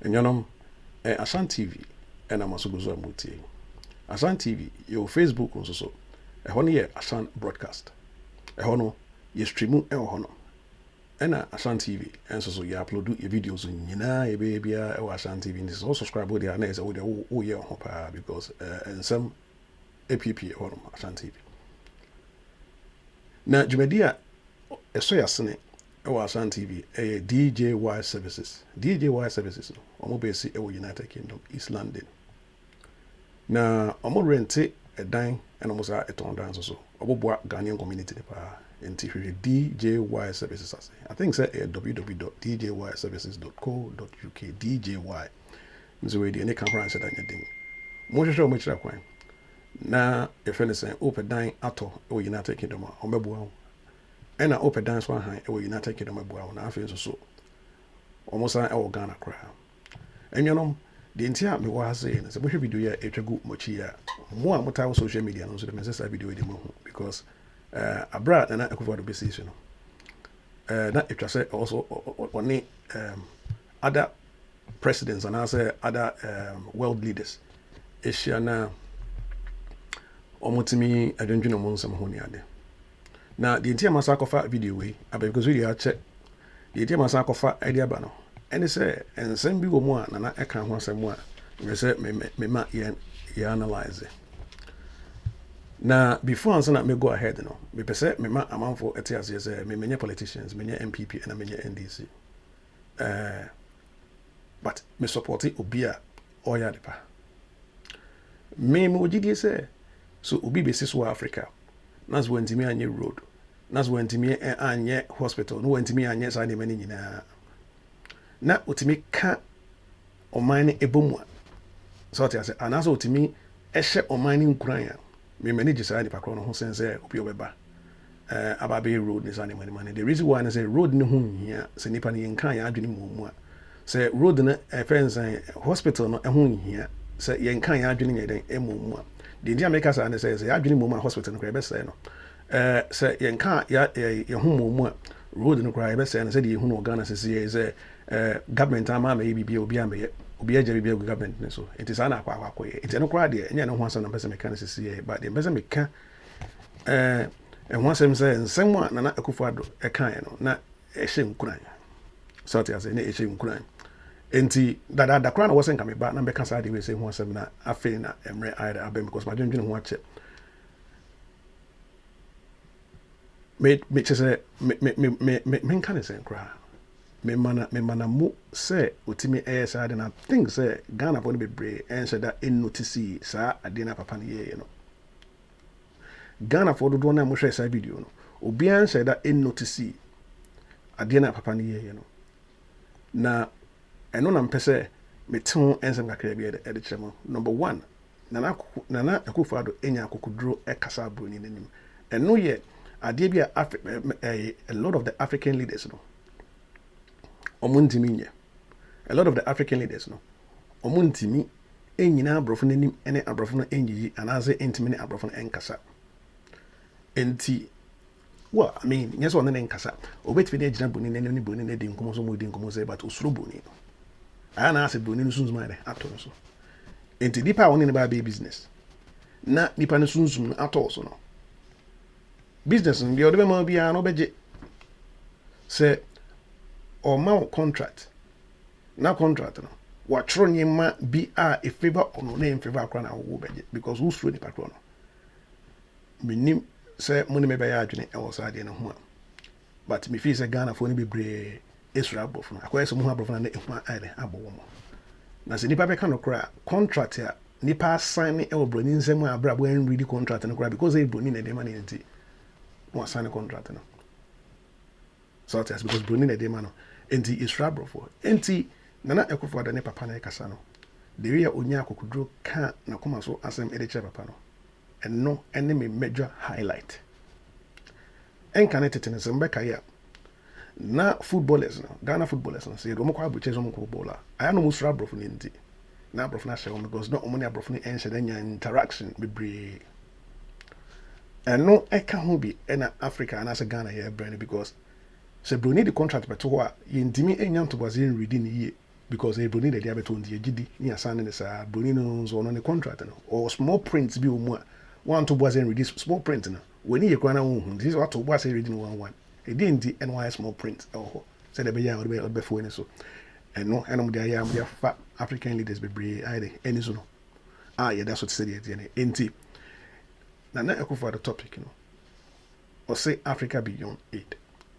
And Asan TV, and I'm also going to Asan TV, your Facebook also so. A honey Asan broadcast. A hono, you stream a hono. And Asan TV, and so you upload your videos in Yina, baby, or Asan TV. And this also subscribe with their names with the year because and some APP or Asan TV. Now, Jumedia, a soya sene, or Asan TV, a DJY services. DJY services, almost basically a United Kingdom, East London. Now, almost rented a dime and almost a ton dance or so. About Ghanaian community in DJY services. I think say www.djyservices.co.uk. DJY. Mr. Wade, any camera and said anything. Most sure much that coin. Now, if anything, open dine ato or United Kingdom or Mebuao. And I open dance one high or United Kingdom Mebuao. Now, I feel so. Almost I or Ghana crowd. And the entire me was saying is we should be doing a good much here. More and more social media and so the message video with them because abroad and I could for the business, that it was also on other presidents and also other world leaders. Now, almost me, I don't know some honey. Now, the entire massacre video way, because we are check the entire massacre idea banner. And they say, and same people more, and I can't want some more. We say, me analyze it. Now, before I go ahead, me say, me amount for ETS, many politicians, many MPP, and many NDC. But me support it, Ubia, or Yadipa. Me, Mojidi say, so Ubi basis for Africa. That's when to me a new road. That's when to me a hospital. No when to me a side many na otimi ka omani ebomwa so ati ase anaso otimi ehye omani nkuran ya me manage say the pakro no ho sense obi obeba ababe road ni sane mani the reason why I say road ni ho hia se nipa ni nkan ya adwene mu a se road na fence hospital no ho hia se ye nkan ya adwene nyeden emu a the ndia make say say ya adwene mu hospital no kra be say no se ye nkan ya ye ho mu a road no kra be say no se the hu no Ghana se say government ama ma bibi obi ameye obi aja bibi government ne so it is ana akwa it no kra de enya no ho asem na pese me kan sisi but the pese me ka ho asem say nsem a na Akufo-Addo e kan no na e hye nkuran so it as na e hye nkuran enti da kra na wosen ka me ba na be ka sa de we say ho asem na afi na emre aida abem because my dwendwene ho ache me chese me kan say kra me mana mo say otimi say ade na think say Ghana for no be brave and say that in notice sa ade na papa ne ye no Ghana for do na mo share say video no obi an say that in notice ade na papa ne ye no na eno na mpese me ton ensem kakra bi e de chemo number 1 nana Akufo-Addo enya akokudro e kasa broni nanim eno ye ade bi a lot of the African leaders no omuntimi a lot of the African leaders no omuntimi enyina abrofo nanim ene abrofo no enyiyi anaze intimi ne abrofo no enkasa enti well I mean yes one ne enkasa obetimi de agina boni ne boni ne de nkomo so mo de nkomo say but osuro boni no ana ase boni no sunzuma ide ato so enti dipa woni ne ba be business na nipa ne sunzum no ato so no business no de be ma bia no beje say or mount contract na contract no watro nyema bi a favor ono na in favor akra na wo beje because who through the patron no minim say money me be ya adwene e wo sa de no ho a but me feel say Ghana for ni bebre esura abofo no akoye so mo abofo na ehu aire abowo mo na se nipa be ka no kra contract ya nipa sign e wo broni nsem a brabo en read contract no kra because e broni na de man enti no sign contract no so that's because broni na de man no enti esura abofo enti nana Akufo-Addo ne papa na kasa no de wi onya akokudro ka na koma so asem e de che papa no eno ene me major highlight enka tete se mbeka ya na footballers no Ghana footballers no se do mo kwa buche so mo ko bola aya no musura brofo ni ndi na brofo na shewo because no omoni brofo ni ense da nya interaction bebre eno eka ho bi na Africa na se Ghana ye brand because se broni the contract beto ho a yendimi enya ntobaze ready ni ye because a Bruni the Diabeton the GD near San and Bruninos on the contract or small prints be more. One to was and reduce small print. When you can this is what to was reading one. It didn't the NY small print. Oh, said the Bayan before so. And no, and they are fat African leaders be brave either any so. Ah, yeah, that's what said it. Ain't it? Now, not for the topic, or say Africa beyond aid.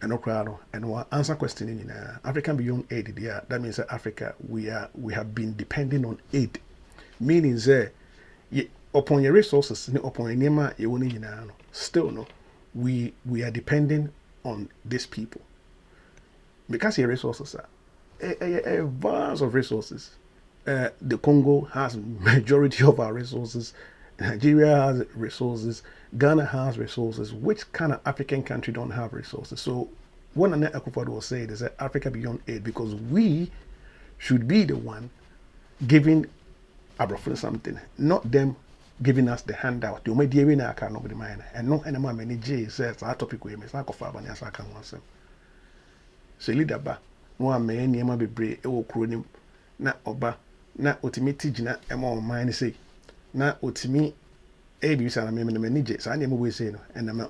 And no crowd, and one answer question in Africa beyond aid. Yeah, that means that Africa we have been depending on aid, meaning that upon your resources, upon your name, you will need still no, we are depending on these people because your resources are a vast of resources. The Congo has majority of our resources. Nigeria has resources. Ghana has resources. Which kind of African country don't have resources? So what Nana Akufo-Addo was saying is that Africa beyond aid, because we should be the one giving Abrafo something, not them giving us the handout. You may be able to nobody mind. And no anymore many J says our topic we miss. I go far, but I can want some. So leader ba one man near be brave. It will crow na oba na otimi tijina emo man say. Na otimi ebi sana me manage so I name we say no and I'm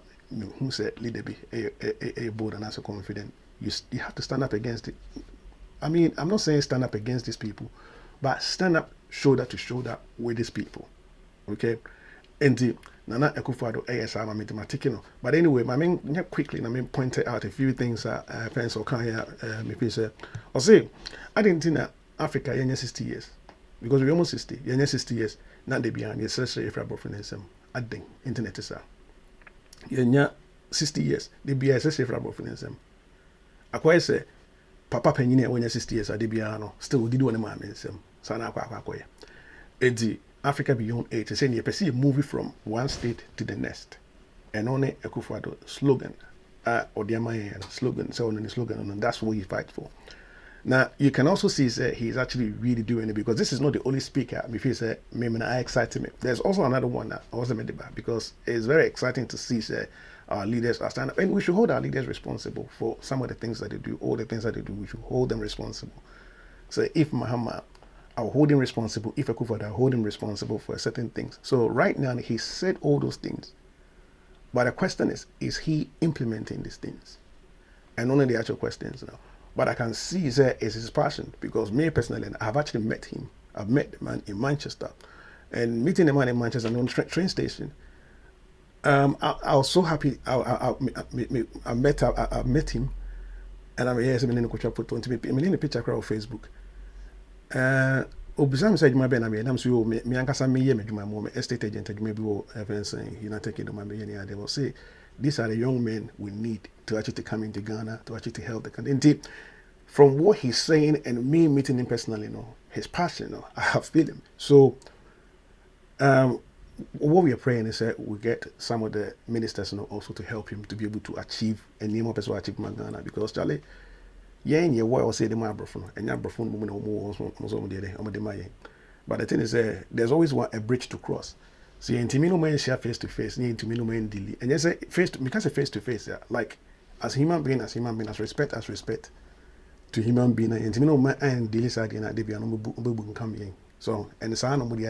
who said leader be a bold and also confident. You have to stand up against it. I mean, I'm not saying stand up against these people, but stand up shoulder to shoulder with these people. Okay? And the Nana Akufo-Addo ASR mathematical. But anyway, my main quickly pointed out a few things friends or can me say or say I didn't think that Africa 60 years. Because we're almost 60. You're 60 years. Not the behind. Yes, sir. If I brought from I think internet is a. You're 60 years. The BSS if I brought from I quite say, Papa Penny when you're 60 years. I did piano. Still did one of my men. Sana Quaquaquay. It's Africa beyond 8. Saying you perceive a movie from one state to the next. And only Akufo-Addo slogan. Or the slogan. So on the slogan. And that's what you fight for. Now, you can also see that he's actually really doing it because this is not the only speaker. If he said, I excited me. There's also another one that I wasn't made about because it's very exciting to see that our leaders are standing up. And we should hold our leaders responsible for some of the things that they do, all the things that they do. We should hold them responsible. So if Mahama, I'll hold him responsible. If Akufo-Addo, I'll hold him responsible for certain things. So right now, he said all those things. But the question is he implementing these things? And only the actual questions now. But I can see that is his passion because me personally, I've actually met him. I've met the man in Manchester, and meeting the man in Manchester on the train station. I was so happy. I met him, and I'm here. I'm in the photo. I'm in the picture crowd on Facebook. Obisam said my ben I'm so me ankasa me ye me estate agent me bi events in United Kingdom me any they will say these are the young men we need to actually come into Ghana to actually help the country. Indeed, from what he's saying and me meeting him personally, his passion, I have feel him. So what we are praying is that we get some of the ministers also to help him to be able to achieve a name of person achieve Ghana because Charlie what I say the my brother and your brother but the thing is there's always a bridge to cross. So you intimino man share face to face, you intimino man delay. And you say face to face, like as human being, as respect to human being, and intimino man and delay side and they be no come in. So and the no body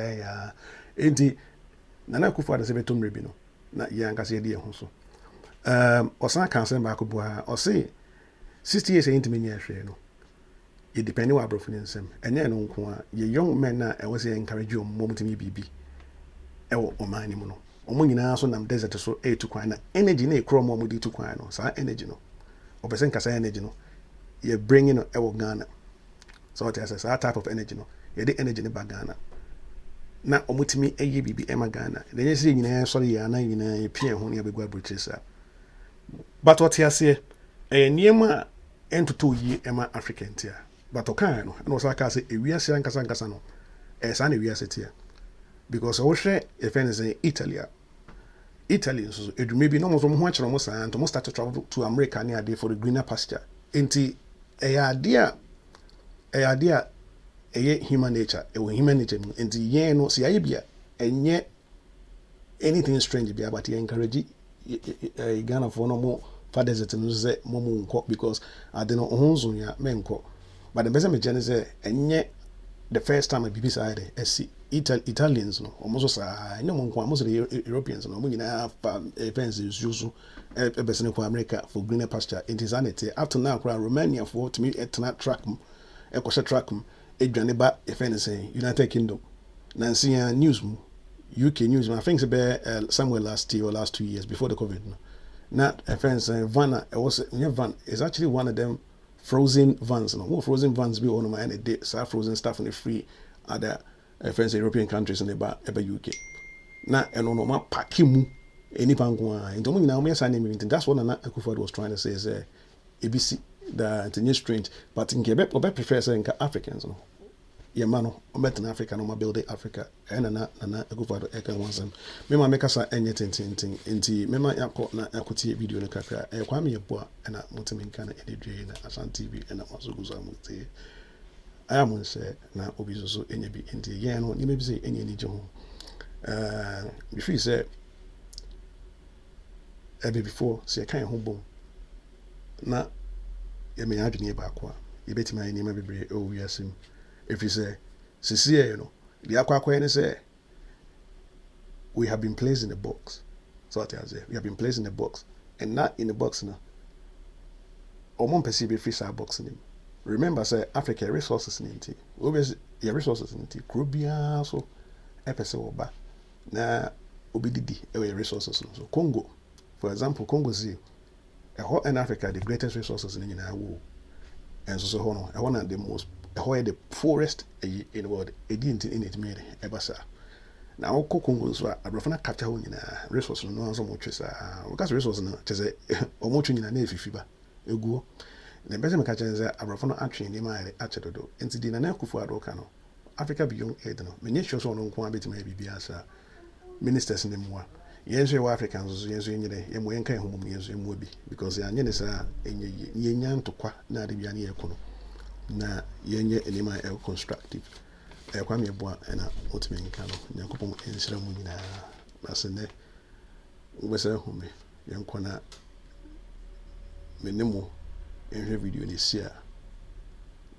enti Nana Akufo-Addo say betom rebi no na yan ka say dey ho so. Osan kan say back boa or say 60 years ain't many years no. It depending what brofo nsem. Enye no nko a ye young men na e was encourage you mom to me bibi. Ewo omani mu no. Omo nyina so nam desert so e to kwan na energy na e kro mom di to kwan no. Sa energy no. Opesen kasa energy no. Ye bringing no ewo Ghana. So what I say that type of energy no. Ye the energy ne ba Ghana. Na omutimi eye bibi ema Ghana. Den ye say nyina so ya na nyina ye pia ho ne abegua brochesa. But what you say niema entoto yi ema African tia. But okan no and also say e wiase ankasa no. Sa na wiase tia. Because I share a friend is in Italy. Italy so it maybe no more from ho akere mo san to mo start to travel to America near day for the greener pasture. Enti idea human nature, human nature. Enti yen no see bia enye anything strange bia but you encourage Ghana for no more fathers that no say momo nko because I don't know honzo ya menko But the best me say and yet the first time I be beside see Italians no almost no one most of the Europeans no we have events is usual a best in America for greener pasture it is sanity up to now Romania for to me etna track e kwose track edwane ba if anything United Kingdom Nancy news UK news I think it's somewhere last year or last 2 years before the COVID no not a fence van was van is actually one of them frozen vans no more frozen vans be on my day so frozen stuff in the free other friends European countries in the UK na eno no ma pack mu eni panko a into mo nyina mo yesa name that's what Nana Akufo was trying to say is ABC that new strange but in Quebec we prefer say Africans no ye ma no o bet in Africa no ma build Africa Nana Akufo e kan wansam me ma make asa enye tintin nti me ma yakọ na yakoti video no kakra e kwa me yebo na motimi nka na ededwe na Ashanti TV na masoguzo amuti I am say na obi so enye bi nti ye no ni me bi say enye ni je ho before you say before say kan ho bom na ye me adwene ba akwa ye betima ye ni ma bebre o wi asem if you say you know the akwa ne say we have been placed in a box so what I say we have been placed in a box and not in the box now omon perceive free sa box in. Remember, say Africa resources in it. Obviously, your resources in it. Caribbean so, episode oba. Na obididi resources. So Congo, for example, Congo see a whole in Africa the greatest resources in the world. And so hono, I want the most the poorest in the world. It didn't in it made ebasa. Now Congo so abrofana capture ho nyina resources no so much because resources no chese omochu nyina na efifiba. Eguo. The best me catch is abrofo actually ni ma achedodo enti di na Akufo Addo ka no Africa beyond aid no menye sure so no nko abetime bibia sa ministers ni mwa yenso ye Africans yenso nyire ye mo yenka ehumum yenso emu bi because ya nye ne sa enye yenya ntokwa na ade bia na ye kono na yenye enima e constructive e kwa me ebo na otime nka no Nyankopon ensira mu nyina na se ne ubese hume yenko na menemo every video in this year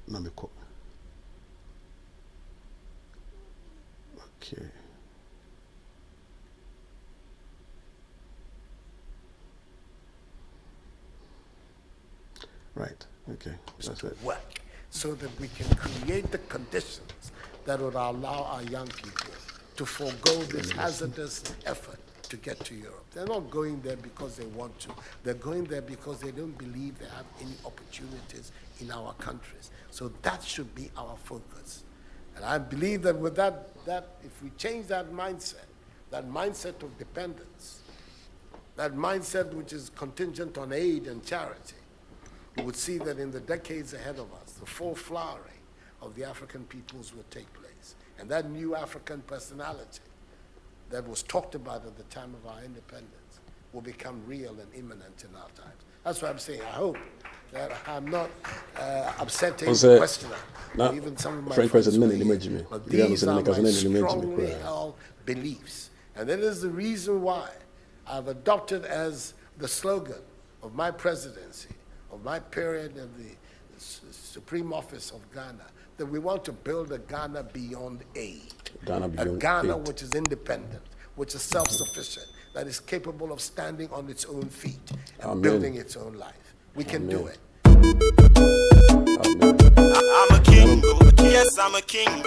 na meko okay right okay that's it work so that we can create the conditions that would allow our young people to forego this hazardous effort to get to Europe. They're not going there because they want to. They're going there because they don't believe they have any opportunities in our countries. So that should be our focus. And I believe that with that if we change that mindset of dependence, that mindset which is contingent on aid and charity, we would see that in the decades ahead of us, the full flowering of the African peoples would take place. And that new African personality that was talked about at the time of our independence will become real and imminent in our times. That's what I'm saying. I hope that I'm not upsetting the questioner, or even some of my French friends. President, But these are my strongly held beliefs. And that is the reason why I've adopted as the slogan of my presidency, of my period of the Supreme Office of Ghana, that we want to build a Ghana beyond aid. A Ghana which is independent, which is self-sufficient, that is capable of standing on its own feet and building its own life. We can do it. I'm a king, yes, I'm a king.